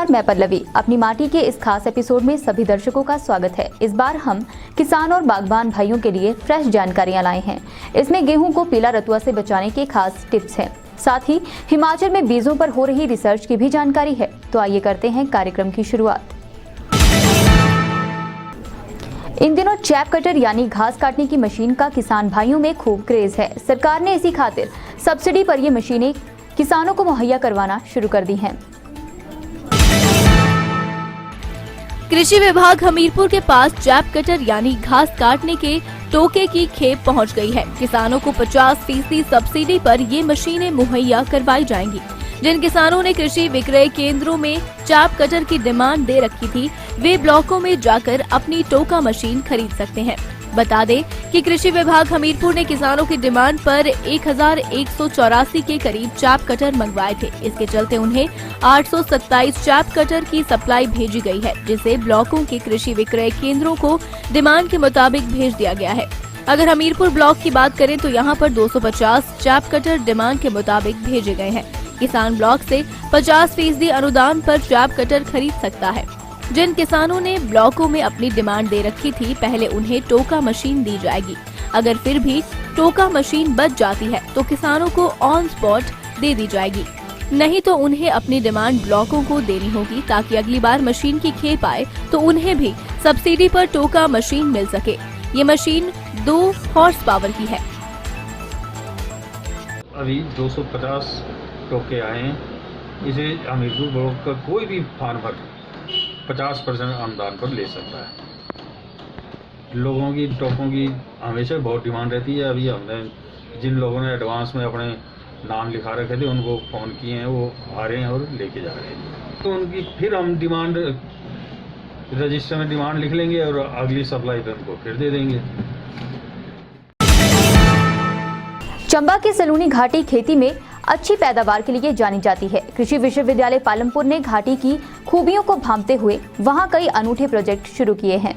नमस्कार, मैं पल्लवी। अपनी माटी के इस खास एपिसोड में सभी दर्शकों का स्वागत है। इस बार हम किसान और बागबान भाइयों के लिए फ्रेश जानकारियां लाए हैं। इसमें गेहूं को पीला रतुआ से बचाने के खास टिप्स हैं। साथ ही हिमाचल में बीजों पर हो रही रिसर्च की भी जानकारी है। तो आइए करते हैं कार्यक्रम की शुरुआत। इन दिनों चैप कटर यानी घास काटने की मशीन का किसान भाइयों में खूब क्रेज है। सरकार ने इसी खातिर सब्सिडी पर ये मशीनें किसानों को मुहैया करवाना शुरू कर दी हैं। कृषि विभाग हमीरपुर के पास चैप कटर यानी घास काटने के टोके की खेप पहुंच गई है। किसानों को 50% सब्सिडी पर ये मशीनें मुहैया करवाई जाएंगी। जिन किसानों ने कृषि विक्रय केंद्रों में चैप कटर की डिमांड दे रखी थी, वे ब्लॉकों में जाकर अपनी टोका मशीन खरीद सकते हैं। बता दें कि कृषि विभाग हमीरपुर ने किसानों की डिमांड पर 1184 के करीब चैप कटर मंगवाए थे। इसके चलते उन्हें 827 चैप कटर की सप्लाई भेजी गई है, जिसे ब्लॉकों के कृषि विक्रय केंद्रों को डिमांड के मुताबिक भेज दिया गया है। अगर हमीरपुर ब्लॉक की बात करें तो यहाँ पर 250 चैप कटर डिमांड के मुताबिक भेजे गए हैं। किसान ब्लॉक से 50% अनुदान पर चैप कटर खरीद सकता है। जिन किसानों ने ब्लॉकों में अपनी डिमांड दे रखी थी, पहले उन्हें टोका मशीन दी जाएगी। अगर फिर भी टोका मशीन बच जाती है तो किसानों को ऑन स्पॉट दे दी जाएगी, नहीं तो उन्हें अपनी डिमांड ब्लॉकों को देनी होगी, ताकि अगली बार मशीन की खेप आए तो उन्हें भी सब्सिडी पर टोका मशीन मिल सके। ये मशीन 2 हॉर्स पावर की है। अभी 250 टोके आए हैं। इसे हमीरपुर ब्लॉक का कोई भी फार्मर 50% अनुदान पर ले सकता है। लोगों की टोकों की हमेशा बहुत डिमांड रहती है। अभी हमने जिन लोगों ने एडवांस में अपने नाम लिखा रखे थे, उनको फ़ोन किए हैं, वो आ रहे हैं और लेके जा रहे हैं। तो उनकी फिर हम डिमांड रजिस्टर में डिमांड लिख लेंगे और अगली सप्लाई पे उनको फिर दे देंगे। चंबा की सलूनी घाटी खेती में अच्छी पैदावार के लिए जानी जाती है। कृषि विश्वविद्यालय पालमपुर ने घाटी की खूबियों को भांपते हुए वहां कई अनूठे प्रोजेक्ट शुरू किए हैं।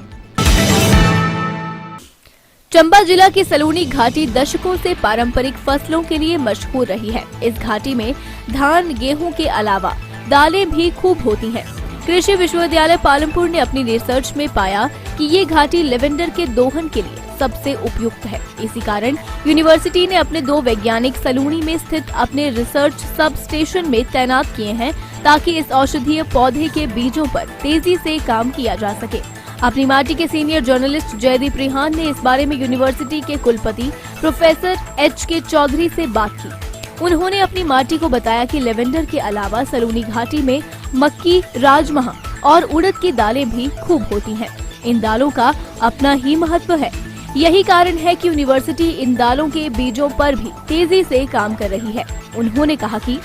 चंबा जिला की सलूनी घाटी दशकों से पारंपरिक फसलों के लिए मशहूर रही है। इस घाटी में धान, गेहूं के अलावा दालें भी खूब होती हैं। कृषि विश्वविद्यालय पालमपुर ने अपनी रिसर्च में पाया कि ये घाटी लेवेंडर के दोहन के लिए सबसे उपयुक्त है। इसी कारण यूनिवर्सिटी ने अपने 2 वैज्ञानिक सलूनी में स्थित अपने रिसर्च सब स्टेशन में तैनात किए हैं, ताकि इस औषधीय पौधे के बीजों पर तेजी से काम किया जा सके। अपनी माटी के सीनियर जर्नलिस्ट जयदीप रिहान ने इस बारे में यूनिवर्सिटी के कुलपति प्रोफेसर HK चौधरी से बात की। उन्होंने अपनी माटी को बताया कि लेवेंडर के अलावा सलूनी घाटी में मक्की, राजमा और उड़द की दालें भी खूब होती हैं। इन दालों का अपना ही महत्व है। यही कारण है कि यूनिवर्सिटी इन दालों के बीजों पर भी तेजी से काम कर रही है। उन्होंने कहा कि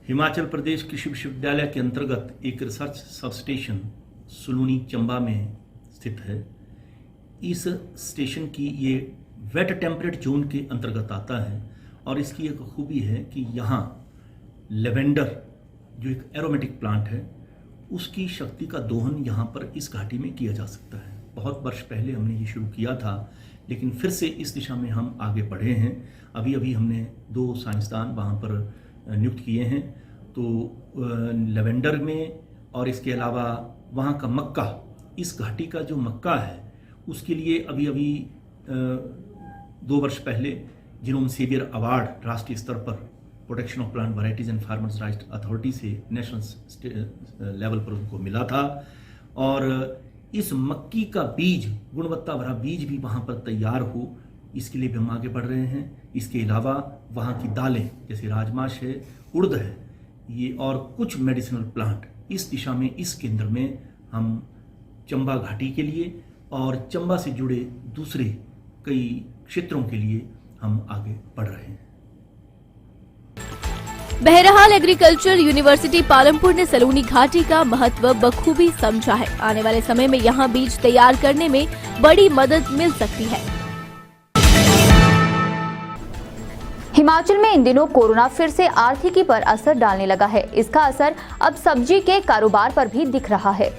हिमाचल प्रदेश कृषि विश्वविद्यालय के अंतर्गत एक research sub station Saloni Chamba में स्थित है। इस स्टेशन की ये वेट टेम्परेट जोन के अंतर्गत आता है और इसकी एक खूबी है कि यहाँ लेवेंडर जो एक एरोमेटिक प्लांट है, उसकी शक्ति का दोहन यहाँ पर इस घाटी में किया जा सकता है। बहुत वर्ष पहले हमने ये शुरू किया था, लेकिन फिर से इस दिशा में हम आगे बढ़े हैं। अभी हमने 2 साइंसदान वहाँ पर नियुक्त किए हैं। तो लेवेंडर में और इसके अलावा वहाँ का मक्का, इस घाटी का जो मक्का है, उसके लिए अभी 2 वर्ष पहले जिनोम सेवियर अवार्ड राष्ट्रीय स्तर पर protection of plant varieties and farmers rights authority से नेशनल लेवल पर उनको मिला था। और इस मक्की का बीज, गुणवत्ता भरा बीज भी वहाँ पर तैयार हो, इसके लिए भी हम आगे बढ़ रहे हैं। इसके अलावा वहाँ की दालें जैसे राजमाश है, उड़द है, ये और कुछ मेडिसिनल प्लांट, इस दिशा में, इस केंद्र में हम चंबा घाटी के लिए और चंबा से जुड़े दूसरे कई क्षेत्रों के लिए हम आगे बढ़ रहे हैं। बहरहाल एग्रीकल्चर यूनिवर्सिटी पालमपुर ने सलूनी घाटी का महत्व बखूबी समझा है। आने वाले समय में यहाँ बीज तैयार करने में बड़ी मदद मिल सकती है। हिमाचल में इन दिनों कोरोना फिर से आर्थिकी पर असर डालने लगा है। इसका असर अब सब्जी के कारोबार पर भी दिख रहा है।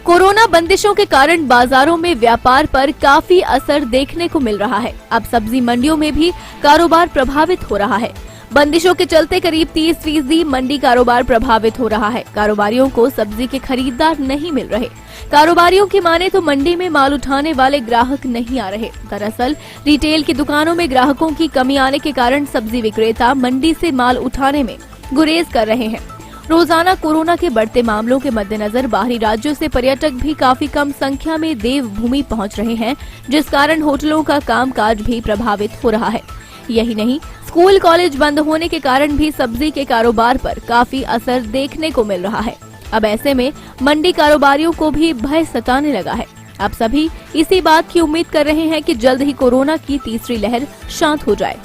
कोरोना बंदिशों के कारण बाजारों में व्यापार पर काफी असर देखने को मिल रहा है। अब सब्जी मंडियों में भी कारोबार प्रभावित हो रहा है। बंदिशों के चलते करीब 30% मंडी कारोबार प्रभावित हो रहा है। कारोबारियों को सब्जी के खरीदार नहीं मिल रहे। कारोबारियों की माने तो मंडी में माल उठाने वाले ग्राहक नहीं आ रहे। दरअसल रिटेल की दुकानों में ग्राहकों की कमी आने के कारण सब्जी विक्रेता मंडी से माल उठाने में गुरेज कर रहे हैं। रोजाना कोरोना के बढ़ते मामलों के मद्देनजर बाहरी राज्यों से पर्यटक भी काफी कम संख्या में देवभूमि पहुंच रहे हैं, जिस कारण होटलों का कामकाज भी प्रभावित हो रहा है। यही नहीं, स्कूल कॉलेज बंद होने के कारण भी सब्जी के कारोबार पर काफी असर देखने को मिल रहा है। अब ऐसे में मंडी कारोबारियों को भी भय सताने लगा है। अब सभी इसी बात की उम्मीद कर रहे हैं कि जल्द ही कोरोना की तीसरी लहर शांत हो जाए।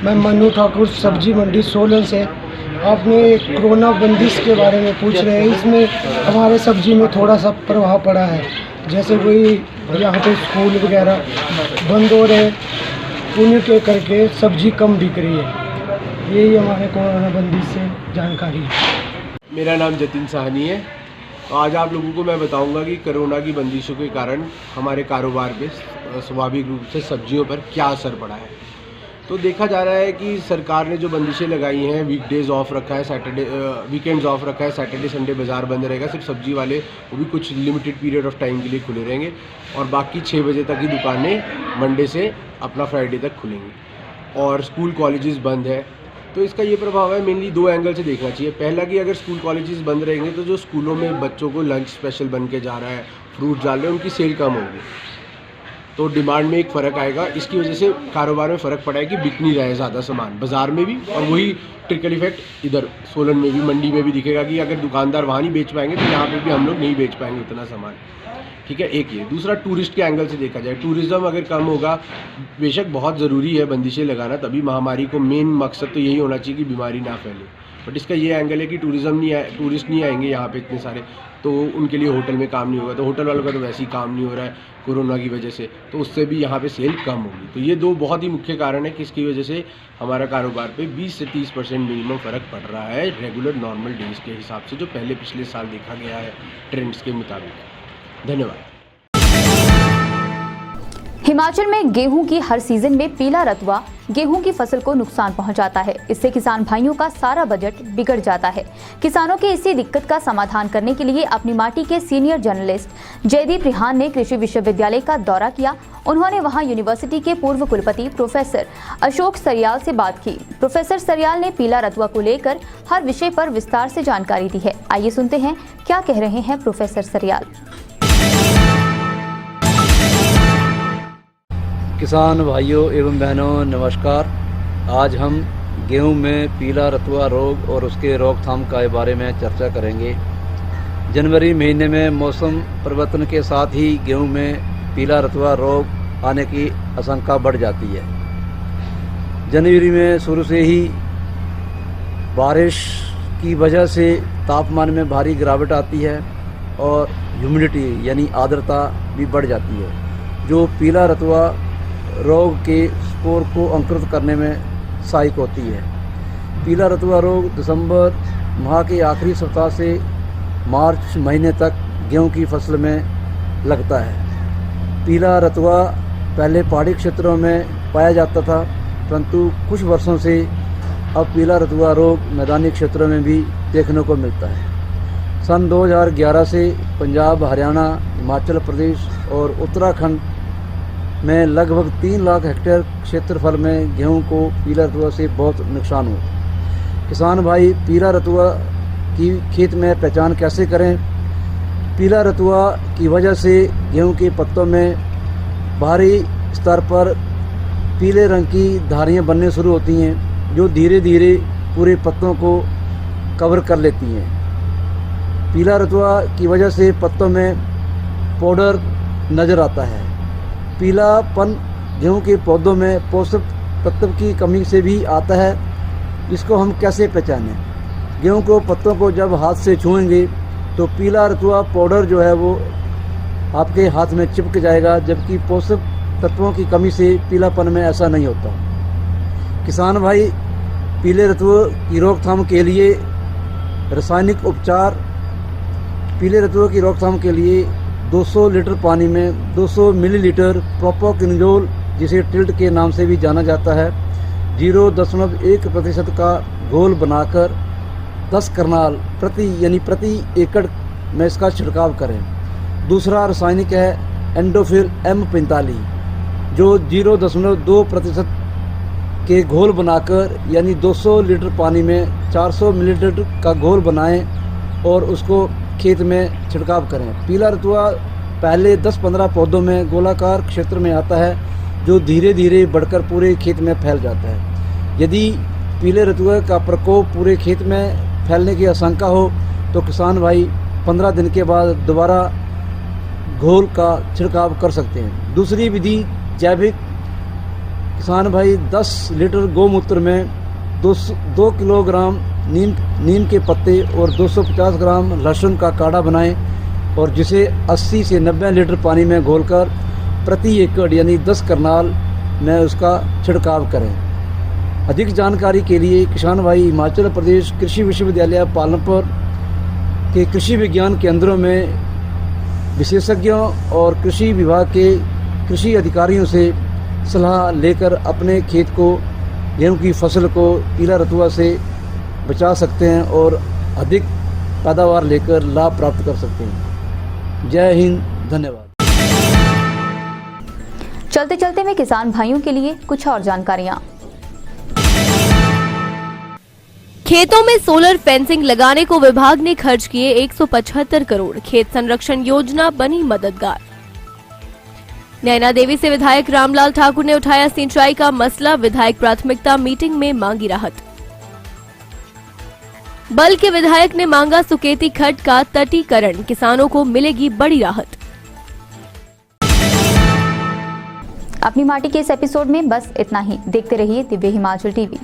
मैं मनु ठाकुर, सब्जी मंडी सोलन से। आपने कोरोना बंदिश के बारे में पूछ रहे हैं। इसमें हमारे सब्जी में थोड़ा सा प्रभाव पड़ा है, जैसे कोई यहाँ पे स्कूल वगैरह बंद हो रहे, उन्हीं के करके सब्जी कम बिक रही है। यही हमारे कोरोना बंदिश से जानकारी है। मेरा नाम जतिन साहनी है। आज आप लोगों को मैं बताऊंगा कि कोरोना की बंदिशों के कारण हमारे कारोबार पे स्वाभाविक रूप से सब्जियों पर क्या असर पड़ा है। तो देखा जा रहा है कि सरकार ने जो बंदिशें लगाई हैं, वीकडेज ऑफ रखा है, वीकेंड्स ऑफ रखा है, सैटरडे संडे बाज़ार बंद रहेगा, सिर्फ सब्जी वाले वो भी कुछ लिमिटेड पीरियड ऑफ टाइम के लिए खुले रहेंगे और बाकी 6 बजे तक की दुकानें मंडे से अपना फ्राइडे तक खुलेंगी और स्कूल कॉलेजेस बंद है। तो इसका ये प्रभाव है, मेनली 2 एंगल से देखना चाहिए। पहला कि अगर स्कूल कॉलेजेस बंद रहेंगे तो जो स्कूलों में बच्चों को लंच स्पेशल बन के जा रहा है, फ्रूट डाल रहे हैं, उनकी सेल कम होगी, तो डिमांड में एक फ़र्क आएगा। इसकी वजह से कारोबार में फ़र्क पड़ा है कि बिक नहीं रहा है ज़्यादा सामान बाज़ार में भी, और वही ट्रिकल इफेक्ट इधर सोलन में भी, मंडी में भी दिखेगा कि अगर दुकानदार वहाँ नहीं बेच पाएंगे तो यहाँ पे भी हम लोग नहीं बेच पाएंगे उतना सामान। ठीक है, एक ये। दूसरा, टूरिस्ट के एंगल से देखा जाए, टूरिज़्म अगर कम होगा, बेशक बहुत ज़रूरी है बंदिशें लगाना, तभी महामारी को मेन मकसद तो यही होना चाहिए कि बीमारी ना फैले, बट इसका ये एंगल है कि टूरिस्ट नहीं आएंगे यहाँ पे इतने सारे, तो उनके लिए होटल में काम नहीं होगा, तो होटल वालों का तो वैसे ही काम नहीं हो रहा है कोरोना की वजह से, तो उससे भी यहाँ पे सेल कम होगी। तो ये 2 बहुत ही मुख्य कारण है कि इसकी वजह से हमारा कारोबार पे 20 से 30% मिनिमम फ़र्क पड़ रहा है रेगुलर नॉर्मल डेज़ के हिसाब से, जो पहले पिछले साल देखा गया है ट्रेंड्स के मुताबिक। धन्यवाद। हिमाचल में गेहूं की हर सीजन में पीला रतुआ गेहूं की फसल को नुकसान पहुंचाता है। इससे किसान भाइयों का सारा बजट बिगड़ जाता है। किसानों की इसी दिक्कत का समाधान करने के लिए अपनी माटी के सीनियर जर्नलिस्ट जयदीप रिहान ने कृषि विश्वविद्यालय का दौरा किया। उन्होंने वहां यूनिवर्सिटी के पूर्व कुलपति प्रोफेसर अशोक सरियाल से बात की। प्रोफेसर सरियाल ने पीला रतुआ को लेकर हर विषय पर विस्तार से जानकारी दी है। आइए सुनते हैं क्या कह रहे हैं प्रोफेसर सरियाल। किसान भाइयों एवं बहनों नमस्कार। आज हम गेहूं में पीला रतुआ रोग और उसके रोकथाम के बारे में चर्चा करेंगे। जनवरी महीने में मौसम परिवर्तन के साथ ही गेहूं में पीला रतुआ रोग आने की आशंका बढ़ जाती है। जनवरी में शुरू से ही बारिश की वजह से तापमान में भारी गिरावट आती है और ह्यूमिडिटी यानी आर्द्रता भी बढ़ जाती है, जो पीला रतुआ रोग के स्पोर को अंकुरित करने में सहायक होती है। पीला रतुआ रोग दिसंबर माह के आखिरी सप्ताह से मार्च महीने तक गेहूं की फसल में लगता है। पीला रतुआ पहले पहाड़ी क्षेत्रों में पाया जाता था, परंतु कुछ वर्षों से अब पीला रतुआ रोग मैदानी क्षेत्रों में भी देखने को मिलता है। सन 2011 से पंजाब, हरियाणा, हिमाचल प्रदेश और उत्तराखंड में लगभग 3 लाख हेक्टेयर क्षेत्रफल में गेहूं को पीला रतुआ से बहुत नुकसान हुआ। किसान भाई पीला रतुआ की खेत में पहचान कैसे करें? पीला रतुआ की वजह से गेहूं के पत्तों में भारी स्तर पर पीले रंग की धारियां बनने शुरू होती हैं, जो धीरे धीरे पूरे पत्तों को कवर कर लेती हैं। पीला रतुआ की वजह से पत्तों में पाउडर नज़र आता है। पीलापन गेहूं के पौधों में पोषक तत्व की कमी से भी आता है। इसको हम कैसे पहचानें? गेहूं को पत्तों को जब हाथ से छुएंगे तो पीला रतुआ पाउडर जो है वो आपके हाथ में चिपक जाएगा, जबकि पोषक तत्वों की कमी से पीलापन में ऐसा नहीं होता। किसान भाई पीले रतुए की रोकथाम के लिए रासायनिक उपचार, पीले रतुए की रोकथाम के लिए 200 लीटर पानी में 200 मिलीलीटर प्रोपोक्विनोल, जिसे टिल्ट के नाम से भी जाना जाता है, 0.1% का घोल बनाकर 10 करनाल प्रति एकड़ में इसका छिड़काव करें। दूसरा रासायनिक है एंडोफिल M45 जो 0.2% के घोल बनाकर यानी 200 लीटर पानी में 400 मिलीलीटर का घोल बनाएं और उसको खेत में छिड़काव करें। पीला रतुआ पहले 10-15 पौधों में गोलाकार क्षेत्र में आता है जो धीरे धीरे बढ़कर पूरे खेत में फैल जाता है। यदि पीले रतुए का प्रकोप पूरे खेत में फैलने की आशंका हो तो किसान भाई 15 दिन के बाद दोबारा घोल का छिड़काव कर सकते हैं। दूसरी विधि जैविक, किसान भाई 10 लीटर गौमूत्र में 2 किलोग्राम नीम के पत्ते और 250 ग्राम लहसुन का काढ़ा बनाएं और जिसे 80 से 90 लीटर पानी में घोलकर प्रति एकड़ यानी 10 करनाल में उसका छिड़काव करें। अधिक जानकारी के लिए किसान भाई हिमाचल प्रदेश कृषि विश्वविद्यालय पालमपुर के कृषि विज्ञान केंद्रों में विशेषज्ञों और कृषि विभाग के कृषि अधिकारियों से सलाह लेकर अपने खेत को, गेहूं की फसल को पीला रतुआ से बचा सकते हैं और अधिक पैदावार लेकर लाभ प्राप्त कर सकते हैं। जय हिंद, धन्यवाद। चलते चलते में किसान भाइयों के लिए कुछ और जानकारियां। खेतों में सोलर फेंसिंग लगाने को विभाग ने खर्च किए 175 करोड़। खेत संरक्षण योजना बनी मददगार। नैना देवी से विधायक रामलाल ठाकुर ने उठाया सिंचाई का मसला। विधायक प्राथमिकता मीटिंग में मांगी राहत। बल के विधायक ने मांगा सुकेती खड्ड का तटीकरण। किसानों को मिलेगी बड़ी राहत। अपनी माटी के इस एपिसोड में बस इतना ही। देखते रहिए दिव्य हिमाचल टीवी।